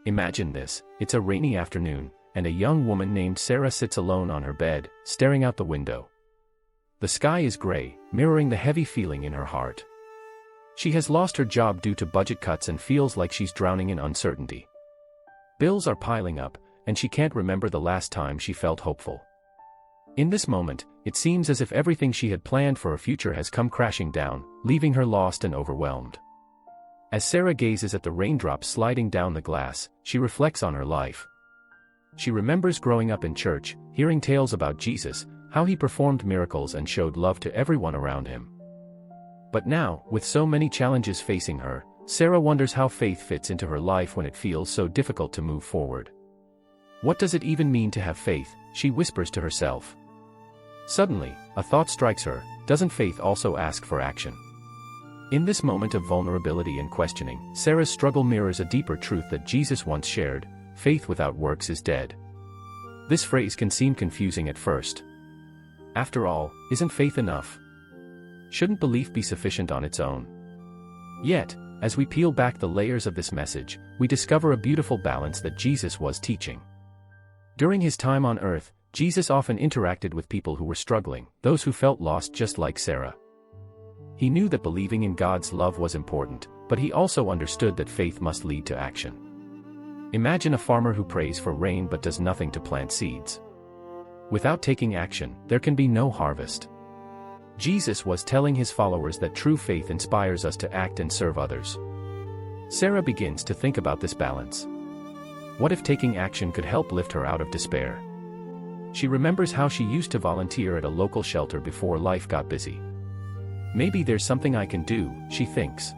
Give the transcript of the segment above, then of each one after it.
Imagine this, it's a rainy afternoon, and a young woman named Sarah sits alone on her bed, staring out the window. The sky is gray, mirroring the heavy feeling in her heart. She has lost her job due to budget cuts and feels like she's drowning in uncertainty. Bills are piling up, and she can't remember the last time she felt hopeful. In this moment, it seems as if everything she had planned for a future has come crashing down, leaving her lost and overwhelmed. As Sarah gazes at the raindrops sliding down the glass, she reflects on her life. She remembers growing up in church, hearing tales about Jesus, how he performed miracles and showed love to everyone around him. But now, with so many challenges facing her, Sarah wonders how faith fits into her life when it feels so difficult to move forward. What does it even mean to have faith? She whispers to herself. Suddenly, a thought strikes her: doesn't faith also ask for action? In this moment of vulnerability and questioning, Sarah's struggle mirrors a deeper truth that Jesus once shared: faith without works is dead. This phrase can seem confusing at first. After all, isn't faith enough? Shouldn't belief be sufficient on its own? Yet, as we peel back the layers of this message, we discover a beautiful balance that Jesus was teaching. During his time on earth, Jesus often interacted with people who were struggling, those who felt lost just like Sarah. He knew that believing in God's love was important, but he also understood that faith must lead to action. Imagine a farmer who prays for rain but does nothing to plant seeds. Without taking action, there can be no harvest. Jesus was telling his followers that true faith inspires us to act and serve others. Sarah begins to think about this balance. What if taking action could help lift her out of despair? She remembers how she used to volunteer at a local shelter before life got busy. Maybe there's something I can do, she thinks.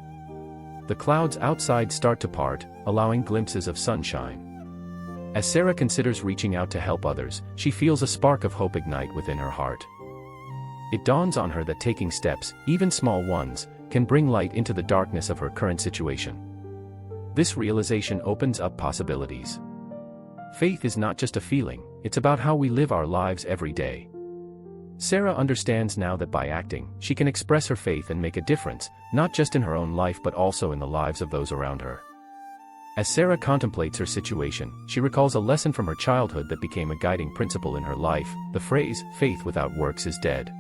The clouds outside start to part, allowing glimpses of sunshine. As Sarah considers reaching out to help others, she feels a spark of hope ignite within her heart. It dawns on her that taking steps, even small ones, can bring light into the darkness of her current situation. This realization opens up possibilities. Faith is not just a feeling, it's about how we live our lives every day. Sarah understands now that by acting, she can express her faith and make a difference, not just in her own life but also in the lives of those around her. As Sarah contemplates her situation, she recalls a lesson from her childhood that became a guiding principle in her life: the phrase, "faith without works is dead."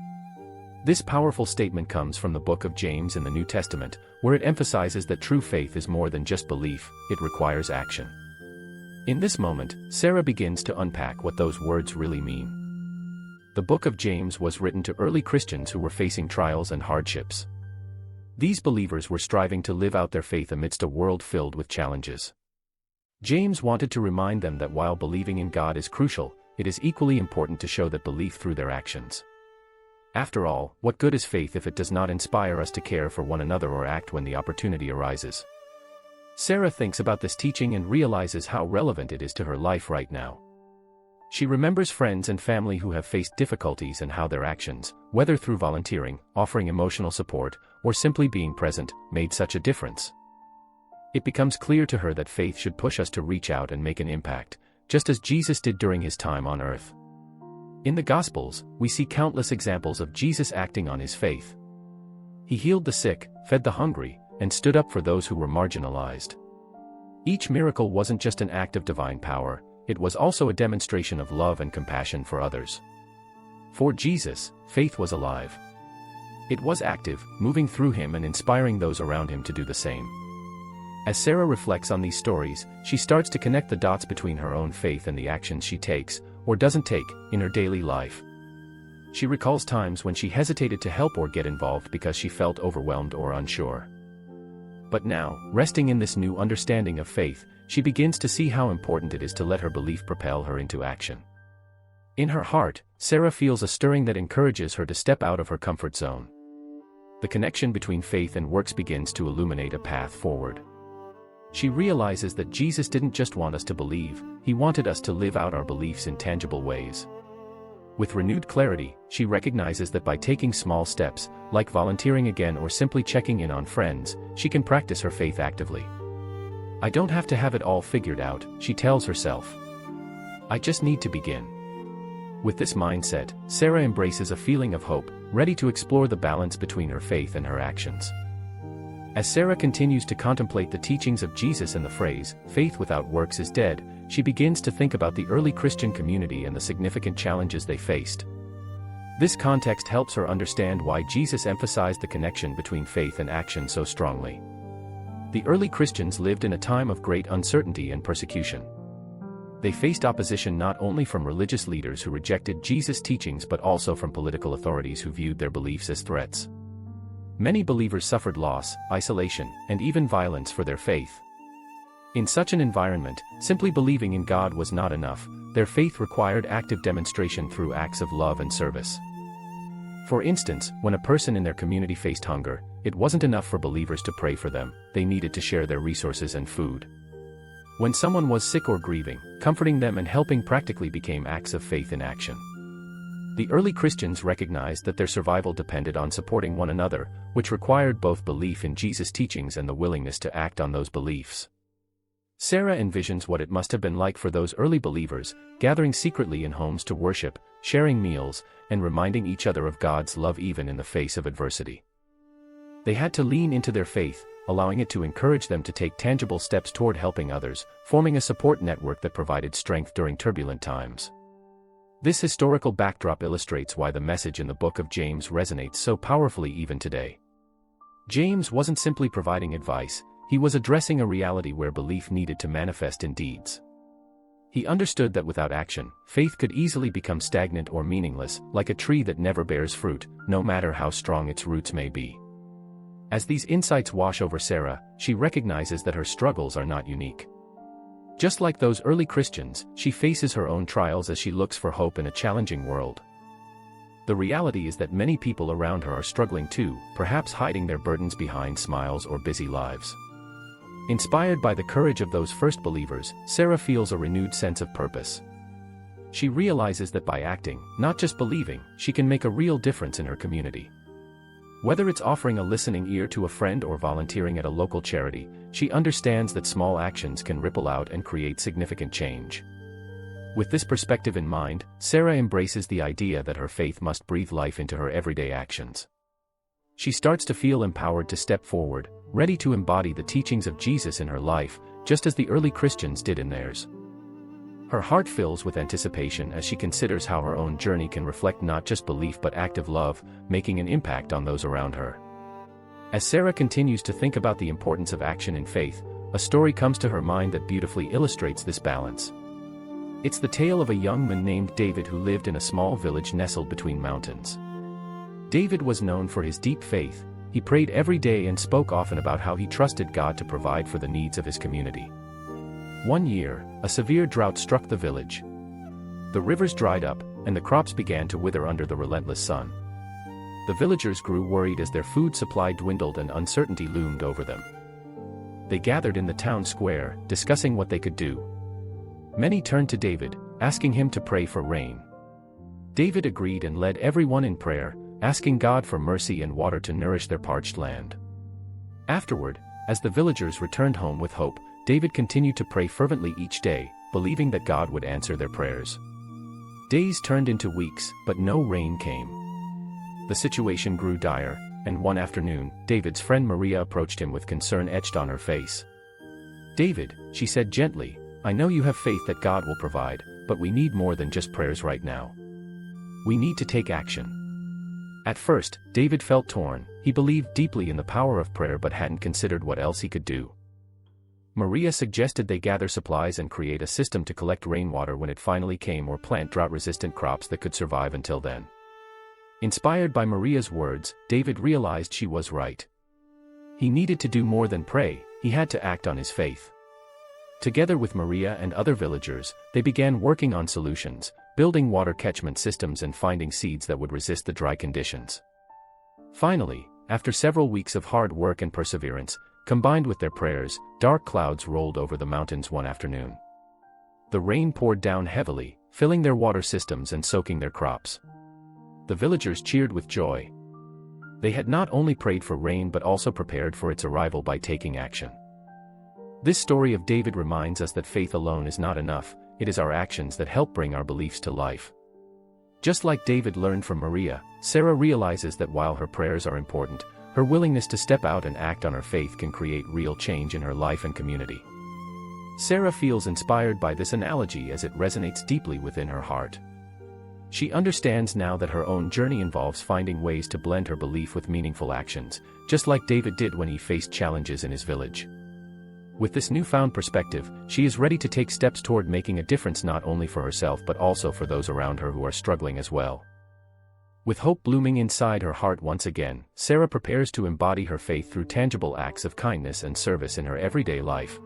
This powerful statement comes from the book of James in the New Testament, where it emphasizes that true faith is more than just belief, it requires action. In this moment, Sarah begins to unpack what those words really mean. The book of James was written to early Christians who were facing trials and hardships. These believers were striving to live out their faith amidst a world filled with challenges. James wanted to remind them that while believing in God is crucial, it is equally important to show that belief through their actions. After all, what good is faith if it does not inspire us to care for one another or act when the opportunity arises? Sarah thinks about this teaching and realizes how relevant it is to her life right now. She remembers friends and family who have faced difficulties and how their actions, whether through volunteering, offering emotional support, or simply being present, made such a difference. It becomes clear to her that faith should push us to reach out and make an impact, just as Jesus did during his time on earth. In the Gospels, we see countless examples of Jesus acting on his faith. He healed the sick, fed the hungry, and stood up for those who were marginalized. Each miracle wasn't just an act of divine power, it was also a demonstration of love and compassion for others. For Jesus, faith was alive. It was active, moving through him and inspiring those around him to do the same. As Sarah reflects on these stories, she starts to connect the dots between her own faith and the actions she takes, or doesn't take, in her daily life. She recalls times when she hesitated to help or get involved because she felt overwhelmed or unsure. But now, resting in this new understanding of faith, she begins to see how important it is to let her belief propel her into action. In her heart, Sarah feels a stirring that encourages her to step out of her comfort zone. The connection between faith and works begins to illuminate a path forward. She realizes that Jesus didn't just want us to believe, he wanted us to live out our beliefs in tangible ways. With renewed clarity, she recognizes that by taking small steps, like volunteering again or simply checking in on friends, she can practice her faith actively. I don't have to have it all figured out, she tells herself. I just need to begin. With this mindset, Sarah embraces a feeling of hope, ready to explore the balance between her faith and her actions. As Sarah continues to contemplate the teachings of Jesus and the phrase, "faith without works is dead," she begins to think about the early Christian community and the significant challenges they faced. This context helps her understand why Jesus emphasized the connection between faith and action so strongly. The early Christians lived in a time of great uncertainty and persecution. They faced opposition not only from religious leaders who rejected Jesus' teachings but also from political authorities who viewed their beliefs as threats. Many believers suffered loss, isolation, and even violence for their faith. In such an environment, simply believing in God was not enough. Their faith required active demonstration through acts of love and service. For instance, when a person in their community faced hunger, it wasn't enough for believers to pray for them, they needed to share their resources and food. When someone was sick or grieving, comforting them and helping practically became acts of faith in action. The early Christians recognized that their survival depended on supporting one another, which required both belief in Jesus' teachings and the willingness to act on those beliefs. Sarah envisions what it must have been like for those early believers, gathering secretly in homes to worship, sharing meals, and reminding each other of God's love even in the face of adversity. They had to lean into their faith, allowing it to encourage them to take tangible steps toward helping others, forming a support network that provided strength during turbulent times. This historical backdrop illustrates why the message in the book of James resonates so powerfully even today. James wasn't simply providing advice, he was addressing a reality where belief needed to manifest in deeds. He understood that without action, faith could easily become stagnant or meaningless, like a tree that never bears fruit, no matter how strong its roots may be. As these insights wash over Sarah, she recognizes that her struggles are not unique. Just like those early Christians, she faces her own trials as she looks for hope in a challenging world. The reality is that many people around her are struggling too, perhaps hiding their burdens behind smiles or busy lives. Inspired by the courage of those first believers, Sarah feels a renewed sense of purpose. She realizes that by acting, not just believing, she can make a real difference in her community. Whether it's offering a listening ear to a friend or volunteering at a local charity, she understands that small actions can ripple out and create significant change. With this perspective in mind, Sarah embraces the idea that her faith must breathe life into her everyday actions. She starts to feel empowered to step forward, ready to embody the teachings of Jesus in her life, just as the early Christians did in theirs. Her heart fills with anticipation as she considers how her own journey can reflect not just belief but active love, making an impact on those around her. As Sarah continues to think about the importance of action in faith, a story comes to her mind that beautifully illustrates this balance. It's the tale of a young man named David who lived in a small village nestled between mountains. David was known for his deep faith. He prayed every day and spoke often about how he trusted God to provide for the needs of his community. One year, a severe drought struck the village. The rivers dried up, and the crops began to wither under the relentless sun. The villagers grew worried as their food supply dwindled and uncertainty loomed over them. They gathered in the town square, discussing what they could do. Many turned to David, asking him to pray for rain. David agreed and led everyone in prayer, asking God for mercy and water to nourish their parched land. Afterward, as the villagers returned home with hope, David continued to pray fervently each day, believing that God would answer their prayers. Days turned into weeks, but no rain came. The situation grew dire, and one afternoon, David's friend Maria approached him with concern etched on her face. "David," she said gently, "I know you have faith that God will provide, but we need more than just prayers right now. We need to take action." At first, David felt torn. He believed deeply in the power of prayer but hadn't considered what else he could do. Maria suggested they gather supplies and create a system to collect rainwater when it finally came or plant drought-resistant crops that could survive until then. Inspired by Maria's words, David realized she was right. He needed to do more than pray, he had to act on his faith. Together with Maria and other villagers, they began working on solutions, building water catchment systems and finding seeds that would resist the dry conditions. Finally, after several weeks of hard work and perseverance, combined with their prayers, dark clouds rolled over the mountains one afternoon. The rain poured down heavily, filling their water systems and soaking their crops. The villagers cheered with joy. They had not only prayed for rain but also prepared for its arrival by taking action. This story of David reminds us that faith alone is not enough, it is our actions that help bring our beliefs to life. Just like David learned from Maria, Sarah realizes that while her prayers are important, her willingness to step out and act on her faith can create real change in her life and community. Sarah feels inspired by this analogy as it resonates deeply within her heart. She understands now that her own journey involves finding ways to blend her belief with meaningful actions, just like David did when he faced challenges in his village. With this newfound perspective, she is ready to take steps toward making a difference not only for herself but also for those around her who are struggling as well. With hope blooming inside her heart once again, Sarah prepares to embody her faith through tangible acts of kindness and service in her everyday life.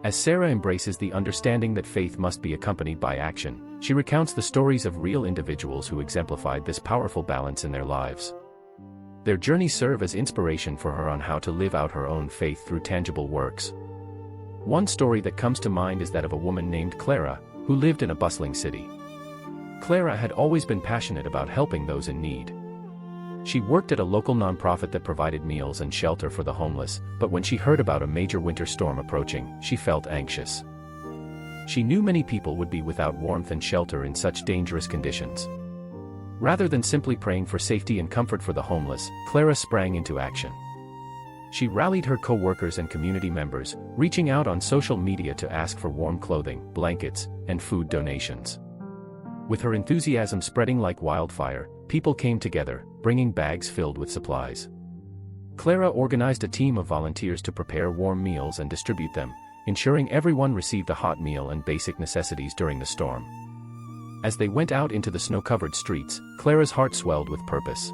As Sarah embraces the understanding that faith must be accompanied by action, she recounts the stories of real individuals who exemplified this powerful balance in their lives. Their journeys serve as inspiration for her on how to live out her own faith through tangible works. One story that comes to mind is that of a woman named Clara, who lived in a bustling city. Clara had always been passionate about helping those in need. She worked at a local nonprofit that provided meals and shelter for the homeless, but when she heard about a major winter storm approaching, she felt anxious. She knew many people would be without warmth and shelter in such dangerous conditions. Rather than simply praying for safety and comfort for the homeless, Clara sprang into action. She rallied her co-workers and community members, reaching out on social media to ask for warm clothing, blankets, and food donations. With her enthusiasm spreading like wildfire, people came together, bringing bags filled with supplies. Clara organized a team of volunteers to prepare warm meals and distribute them, ensuring everyone received a hot meal and basic necessities during the storm. As they went out into the snow-covered streets, Clara's heart swelled with purpose.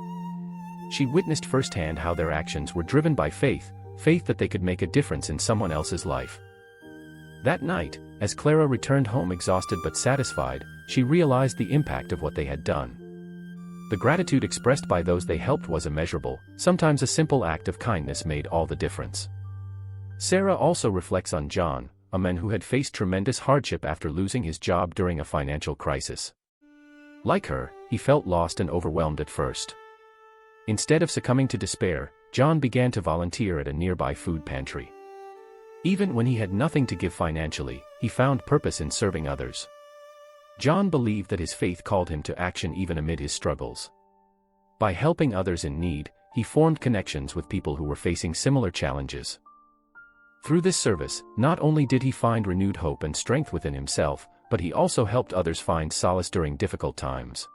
She witnessed firsthand how their actions were driven by faith that they could make a difference in someone else's life. That night, as Clara returned home exhausted but satisfied, she realized the impact of what they had done. The gratitude expressed by those they helped was immeasurable. Sometimes a simple act of kindness made all the difference. Sarah also reflects on John, a man who had faced tremendous hardship after losing his job during a financial crisis. Like her, he felt lost and overwhelmed at first. Instead of succumbing to despair, John began to volunteer at a nearby food pantry. Even when he had nothing to give financially, he found purpose in serving others. John believed that his faith called him to action even amid his struggles. By helping others in need, he formed connections with people who were facing similar challenges. Through this service, not only did he find renewed hope and strength within himself, but he also helped others find solace during difficult times.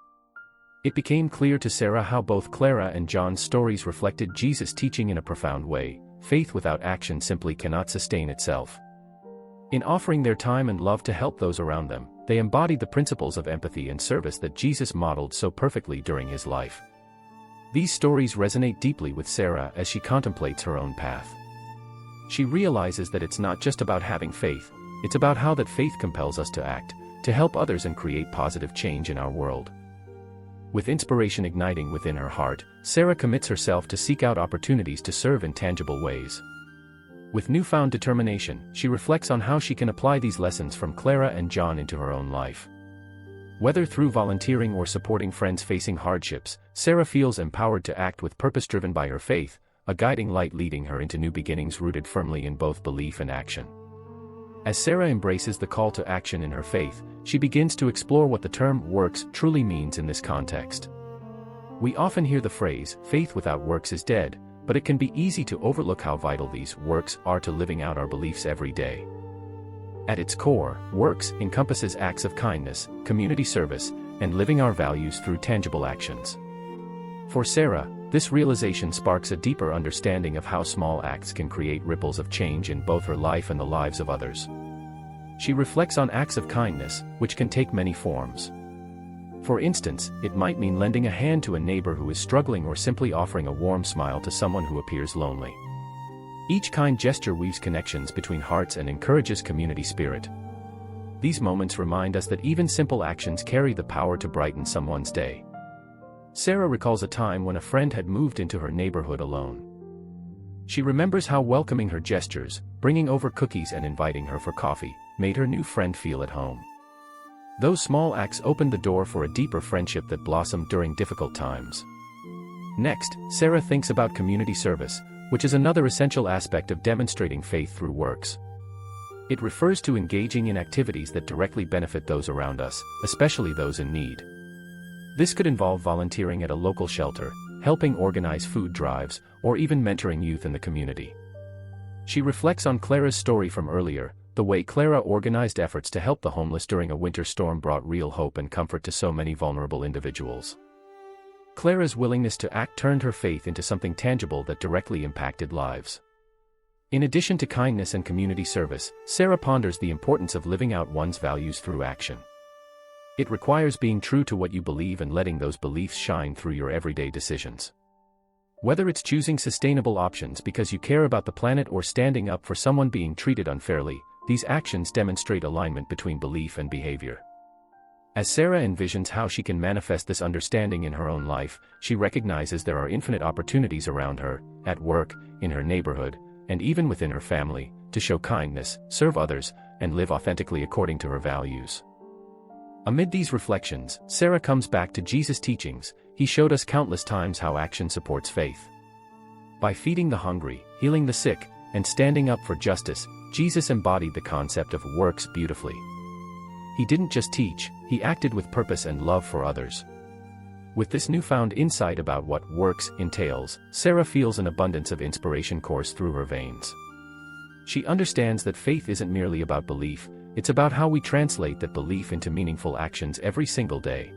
It became clear to Sarah how both Clara and John's stories reflected Jesus' teaching in a profound way: faith without action simply cannot sustain itself. In offering their time and love to help those around them, they embodied the principles of empathy and service that Jesus modeled so perfectly during his life. These stories resonate deeply with Sarah as she contemplates her own path. She realizes that it's not just about having faith, it's about how that faith compels us to act, to help others and create positive change in our world. With inspiration igniting within her heart, Sarah commits herself to seek out opportunities to serve in tangible ways. With newfound determination, she reflects on how she can apply these lessons from Clara and John into her own life. Whether through volunteering or supporting friends facing hardships, Sarah feels empowered to act with purpose driven by her faith, a guiding light leading her into new beginnings rooted firmly in both belief and action. As Sarah embraces the call to action in her faith, she begins to explore what the term works truly means in this context. We often hear the phrase, faith without works is dead, but it can be easy to overlook how vital these works are to living out our beliefs every day. At its core, works encompasses acts of kindness, community service, and living our values through tangible actions. For Sarah, this realization sparks a deeper understanding of how small acts can create ripples of change in both her life and the lives of others. She reflects on acts of kindness, which can take many forms. For instance, it might mean lending a hand to a neighbor who is struggling or simply offering a warm smile to someone who appears lonely. Each kind gesture weaves connections between hearts and encourages community spirit. These moments remind us that even simple actions carry the power to brighten someone's day. Sarah recalls a time when a friend had moved into her neighborhood alone. She remembers how welcoming her gestures, bringing over cookies and inviting her for coffee, made her new friend feel at home. Those small acts opened the door for a deeper friendship that blossomed during difficult times. Next, Sarah thinks about community service, which is another essential aspect of demonstrating faith through works. It refers to engaging in activities that directly benefit those around us, especially those in need. This could involve volunteering at a local shelter, helping organize food drives, or even mentoring youth in the community. She reflects on Clara's story from earlier. The way Clara organized efforts to help the homeless during a winter storm brought real hope and comfort to so many vulnerable individuals. Clara's willingness to act turned her faith into something tangible that directly impacted lives. In addition to kindness and community service, Sarah ponders the importance of living out one's values through action. It requires being true to what you believe and letting those beliefs shine through your everyday decisions. Whether it's choosing sustainable options because you care about the planet or standing up for someone being treated unfairly, these actions demonstrate alignment between belief and behavior. As Sarah envisions how she can manifest this understanding in her own life, she recognizes there are infinite opportunities around her, at work, in her neighborhood, and even within her family, to show kindness, serve others, and live authentically according to her values. Amid these reflections, Sarah comes back to Jesus' teachings. He showed us countless times how action supports faith. By feeding the hungry, healing the sick, and standing up for justice, Jesus embodied the concept of works beautifully. He didn't just teach, he acted with purpose and love for others. With this newfound insight about what works entails, Sarah feels an abundance of inspiration course through her veins. She understands that faith isn't merely about belief, it's about how we translate that belief into meaningful actions every single day.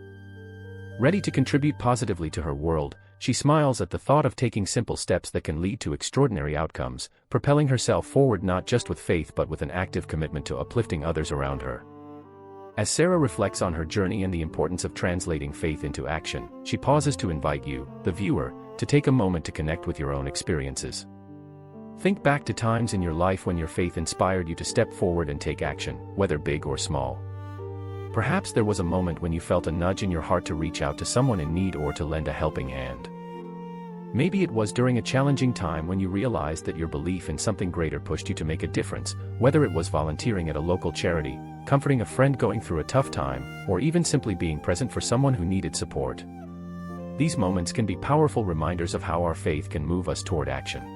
Ready to contribute positively to her world, she smiles at the thought of taking simple steps that can lead to extraordinary outcomes, propelling herself forward not just with faith but with an active commitment to uplifting others around her. As Sarah reflects on her journey and the importance of translating faith into action, she pauses to invite you, the viewer, to take a moment to connect with your own experiences. Think back to times in your life when your faith inspired you to step forward and take action, whether big or small. Perhaps there was a moment when you felt a nudge in your heart to reach out to someone in need or to lend a helping hand. Maybe it was during a challenging time when you realized that your belief in something greater pushed you to make a difference, whether it was volunteering at a local charity, comforting a friend going through a tough time, or even simply being present for someone who needed support. These moments can be powerful reminders of how our faith can move us toward action.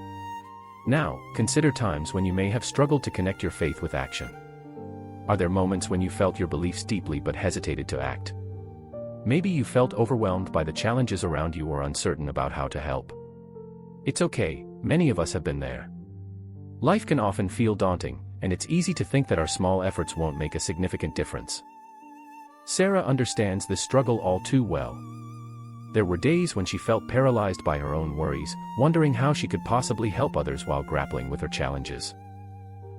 Now, consider times when you may have struggled to connect your faith with action. Are there moments when you felt your beliefs deeply but hesitated to act? Maybe you felt overwhelmed by the challenges around you or uncertain about how to help. It's okay, many of us have been there. Life can often feel daunting, and it's easy to think that our small efforts won't make a significant difference. Sarah understands this struggle all too well. There were days when she felt paralyzed by her own worries, wondering how she could possibly help others while grappling with her challenges.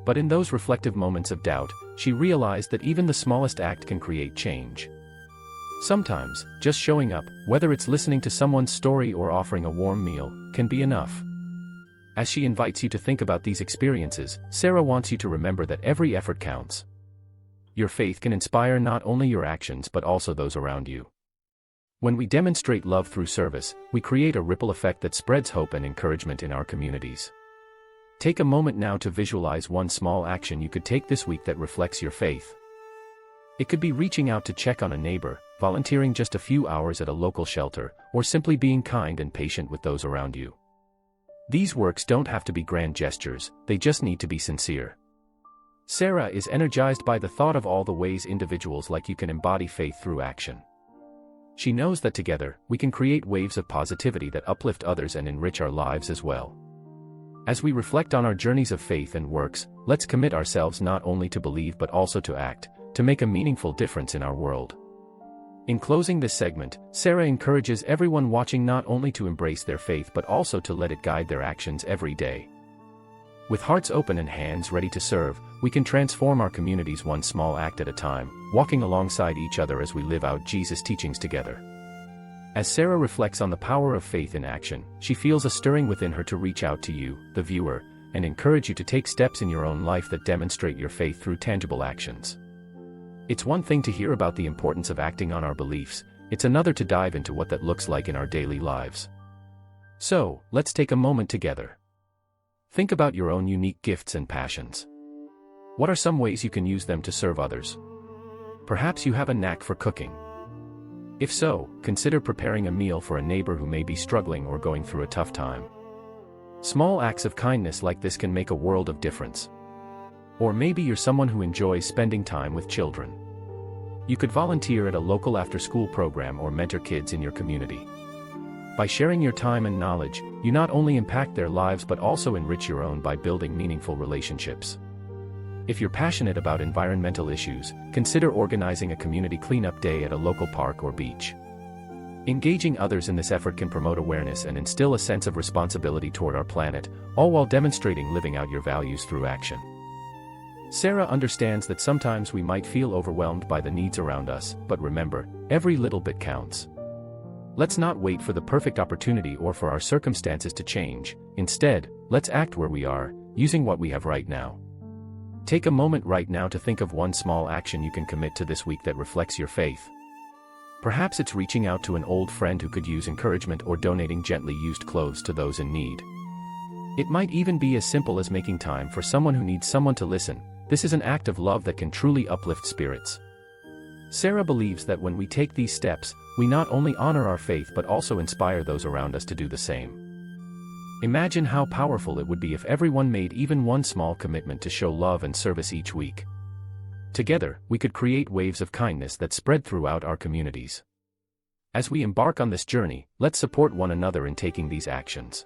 But in those reflective moments of doubt, she realized that even the smallest act can create change. Sometimes, just showing up, whether it's listening to someone's story or offering a warm meal, can be enough. As she invites you to think about these experiences, Sarah wants you to remember that every effort counts. Your faith can inspire not only your actions but also those around you. When we demonstrate love through service, we create a ripple effect that spreads hope and encouragement in our communities. Take a moment now to visualize one small action you could take this week that reflects your faith. It could be reaching out to check on a neighbor, volunteering just a few hours at a local shelter, or simply being kind and patient with those around you. These works don't have to be grand gestures, they just need to be sincere. Sarah is energized by the thought of all the ways individuals like you can embody faith through action. She knows that together, we can create waves of positivity that uplift others and enrich our lives as well. As we reflect on our journeys of faith and works, let's commit ourselves not only to believe but also to act, to make a meaningful difference in our world. In closing this segment, Sarah encourages everyone watching not only to embrace their faith but also to let it guide their actions every day. With hearts open and hands ready to serve, we can transform our communities one small act at a time, walking alongside each other as we live out Jesus' teachings together. As Sarah reflects on the power of faith in action, she feels a stirring within her to reach out to you, the viewer, and encourage you to take steps in your own life that demonstrate your faith through tangible actions. It's one thing to hear about the importance of acting on our beliefs, it's another to dive into what that looks like in our daily lives. So, let's take a moment together. Think about your own unique gifts and passions. What are some ways you can use them to serve others? Perhaps you have a knack for cooking. If so, consider preparing a meal for a neighbor who may be struggling or going through a tough time. Small acts of kindness like this can make a world of difference. Or maybe you're someone who enjoys spending time with children. You could volunteer at a local after-school program or mentor kids in your community. By sharing your time and knowledge, you not only impact their lives but also enrich your own by building meaningful relationships. If you're passionate about environmental issues, consider organizing a community cleanup day at a local park or beach. Engaging others in this effort can promote awareness and instill a sense of responsibility toward our planet, all while demonstrating living out your values through action. Sarah understands that sometimes we might feel overwhelmed by the needs around us, but remember, every little bit counts. Let's not wait for the perfect opportunity or for our circumstances to change. Instead, let's act where we are, using what we have right now. Take a moment right now to think of one small action you can commit to this week that reflects your faith. Perhaps it's reaching out to an old friend who could use encouragement or donating gently used clothes to those in need. It might even be as simple as making time for someone who needs someone to listen. This is an act of love that can truly uplift spirits. Sarah believes that when we take these steps, we not only honor our faith but also inspire those around us to do the same. Imagine how powerful it would be if everyone made even one small commitment to show love and service each week. Together, we could create waves of kindness that spread throughout our communities. As we embark on this journey, let's support one another in taking these actions.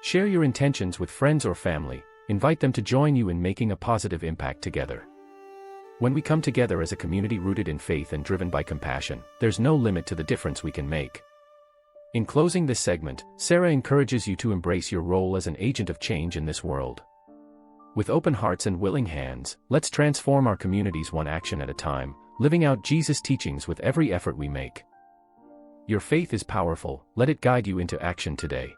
Share your intentions with friends or family. Invite them to join you in making a positive impact together. When we come together as a community rooted in faith and driven by compassion, there's no limit to the difference we can make. In closing this segment, Sarah encourages you to embrace your role as an agent of change in this world. With open hearts and willing hands, let's transform our communities one action at a time, living out Jesus' teachings with every effort we make. Your faith is powerful, let it guide you into action today.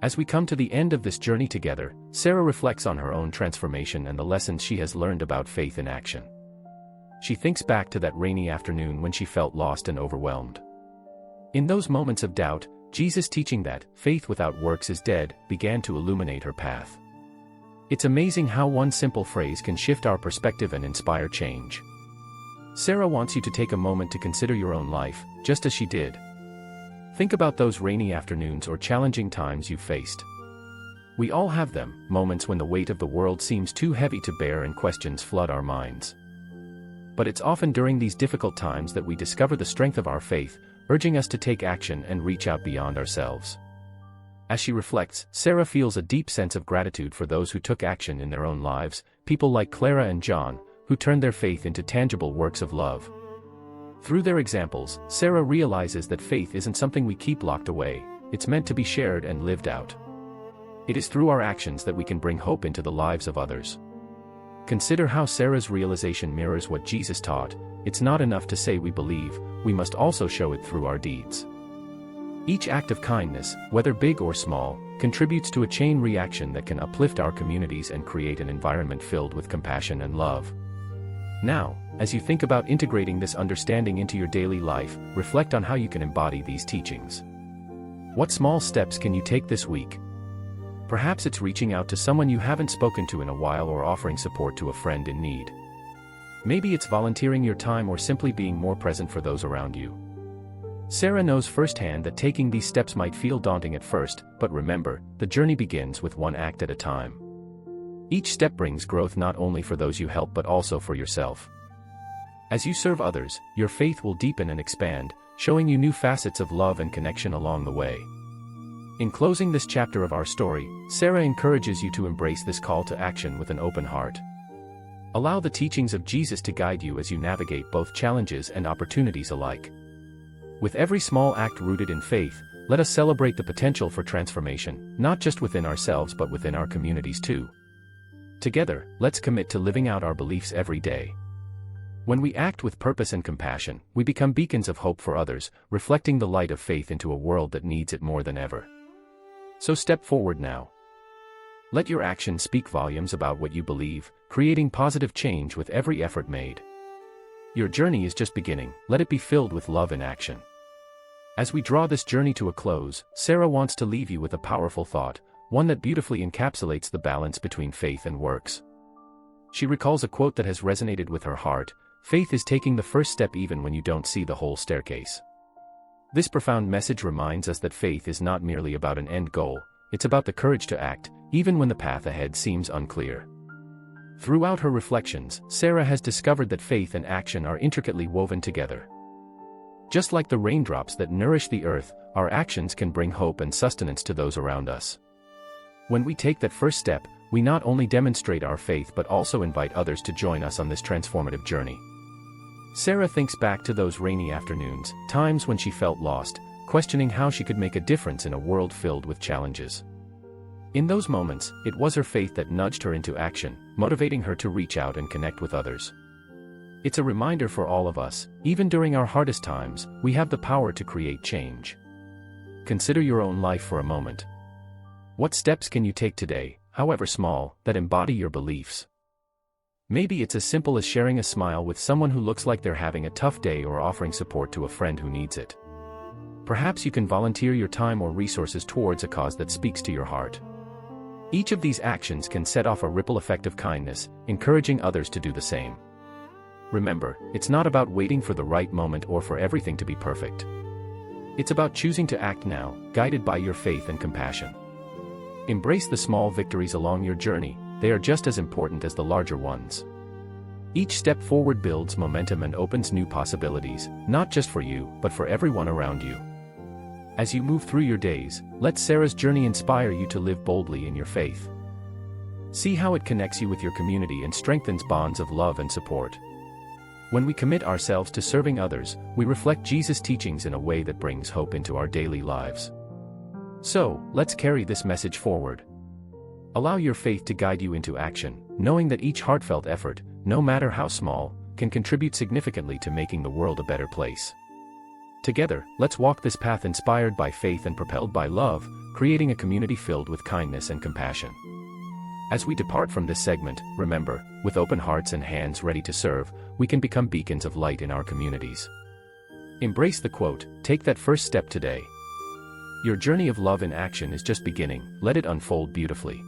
As we come to the end of this journey together, Sarah reflects on her own transformation and the lessons she has learned about faith in action. She thinks back to that rainy afternoon when she felt lost and overwhelmed. In those moments of doubt, Jesus' teaching that faith without works is dead began to illuminate her path. It's amazing how one simple phrase can shift our perspective and inspire change. Sarah wants you to take a moment to consider your own life, just as she did. Think about those rainy afternoons or challenging times you've faced. We all have them, moments when the weight of the world seems too heavy to bear and questions flood our minds. But it's often during these difficult times that we discover the strength of our faith, urging us to take action and reach out beyond ourselves. As she reflects, Sarah feels a deep sense of gratitude for those who took action in their own lives, people like Clara and John, who turned their faith into tangible works of love. Through their examples, Sarah realizes that faith isn't something we keep locked away, it's meant to be shared and lived out. It is through our actions that we can bring hope into the lives of others. Consider how Sarah's realization mirrors what Jesus taught. It's not enough to say we believe, we must also show it through our deeds. Each act of kindness, whether big or small, contributes to a chain reaction that can uplift our communities and create an environment filled with compassion and love. Now, as you think about integrating this understanding into your daily life, reflect on how you can embody these teachings. What small steps can you take this week? Perhaps it's reaching out to someone you haven't spoken to in a while or offering support to a friend in need. Maybe it's volunteering your time or simply being more present for those around you. Sarah knows firsthand that taking these steps might feel daunting at first, but remember, the journey begins with one act at a time. Each step brings growth not only for those you help but also for yourself. As you serve others, your faith will deepen and expand, showing you new facets of love and connection along the way. In closing this chapter of our story, Sarah encourages you to embrace this call to action with an open heart. Allow the teachings of Jesus to guide you as you navigate both challenges and opportunities alike. With every small act rooted in faith, let us celebrate the potential for transformation, not just within ourselves but within our communities too. Together, let's commit to living out our beliefs every day. When we act with purpose and compassion, we become beacons of hope for others, reflecting the light of faith into a world that needs it more than ever. So step forward now. Let your actions speak volumes about what you believe, creating positive change with every effort made. Your journey is just beginning, let it be filled with love and action. As we draw this journey to a close, Sarah wants to leave you with a powerful thought, one that beautifully encapsulates the balance between faith and works. She recalls a quote that has resonated with her heart: "Faith is taking the first step even when you don't see the whole staircase." This profound message reminds us that faith is not merely about an end goal, it's about the courage to act, even when the path ahead seems unclear. Throughout her reflections, Sarah has discovered that faith and action are intricately woven together. Just like the raindrops that nourish the earth, our actions can bring hope and sustenance to those around us. When we take that first step, we not only demonstrate our faith but also invite others to join us on this transformative journey. Sarah thinks back to those rainy afternoons, times when she felt lost, questioning how she could make a difference in a world filled with challenges. In those moments, it was her faith that nudged her into action, motivating her to reach out and connect with others. It's a reminder for all of us, even during our hardest times, we have the power to create change. Consider your own life for a moment. What steps can you take today, however small, that embody your beliefs? Maybe it's as simple as sharing a smile with someone who looks like they're having a tough day or offering support to a friend who needs it. Perhaps you can volunteer your time or resources towards a cause that speaks to your heart. Each of these actions can set off a ripple effect of kindness, encouraging others to do the same. Remember, it's not about waiting for the right moment or for everything to be perfect. It's about choosing to act now, guided by your faith and compassion. Embrace the small victories along your journey, they are just as important as the larger ones. Each step forward builds momentum and opens new possibilities, not just for you, but for everyone around you. As you move through your days, let Sarah's journey inspire you to live boldly in your faith. See how it connects you with your community and strengthens bonds of love and support. When we commit ourselves to serving others, we reflect Jesus' teachings in a way that brings hope into our daily lives. So, let's carry this message forward. Allow your faith to guide you into action, knowing that each heartfelt effort, no matter how small, can contribute significantly to making the world a better place. Together, let's walk this path inspired by faith and propelled by love, creating a community filled with kindness and compassion. As we depart from this segment, remember, with open hearts and hands ready to serve, we can become beacons of light in our communities. Embrace the quote, "Take that first step today." Your journey of love in action is just beginning, let it unfold beautifully.